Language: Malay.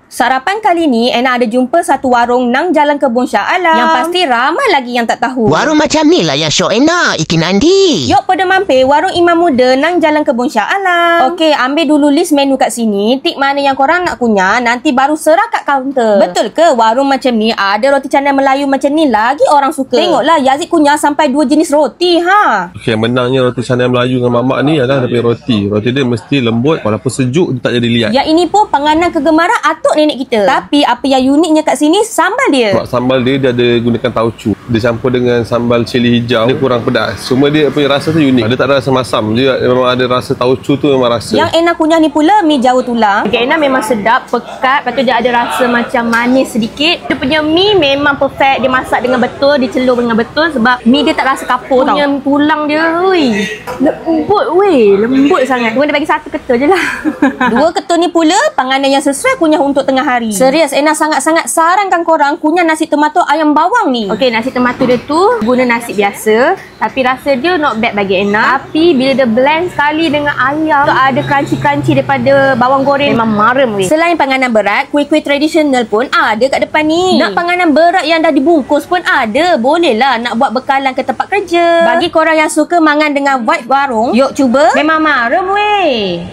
Sarapan kali ni, Ena ada jumpa satu warung nang Jalan Kebun Shah Alam. Yang pasti ramai lagi yang tak tahu. Warung macam ni lah yang syok Ena, Ikin Andi. Yuk pada mampir warung Imam Muda nang Jalan Kebun Shah Alam. Okey, ambil dulu list menu kat sini. Tik mana yang korang nak kunyah, nanti baru serah kat kaunter. Betul ke warung macam ni ada roti canai Melayu macam ni lagi orang suka? Tengoklah Yazid kunyah sampai 2 jenis roti. Okey, yang menangnya roti canai Melayu dengan mamak ni adalah daripada roti. Roti dia mesti lembut, walaupun sejuk dia tak jadi liat. Yang ini pun panganan kegemaran atuk nenek kita. Tapi apa yang uniknya kat sini, sambal dia. Sebab sambal dia ada gunakan tauco. Dia campur dengan sambal cili hijau. Dia kurang pedas. Cuma dia punya rasa tu unik. Dia tak ada rasa masam. Dia memang ada rasa tauco tu memang rasa. Yang Ena kunyah ni pula mi jawa tulang. Okay, Ena memang sedap, pekat. Lepas tu dia ada rasa macam manis sedikit. Dia punya mi memang perfect. Dia masak dengan betul, dicelur dengan betul. Sebab mi dia tak rasa kapur tau. Punya tulang dia, lembut lembut sangat. Cuma dia bagi satu ketul je lah. 2 ketul ni pula panganan yang sesuai kunyah untuk tengah hari. Serius, Ena sangat-sangat sarankan korang kunyah nasi tomato ayam bawang ni. Okey, nasi tomato dia tu guna nasi biasa, tapi rasa dia not bad bagi Ena. Tapi bila dia blend sekali dengan ayam, tu ada crunchy-crunchy daripada bawang goreng. Memang marem weh. Selain panganan berat, kuih-kuih tradisional pun ada kat depan ni. Nak panganan berat yang dah dibungkus pun ada. Boleh lah nak buat bekalan ke tempat kerja. Bagi korang yang suka mangan dengan vibe warung, yuk cuba. Memang marem weh.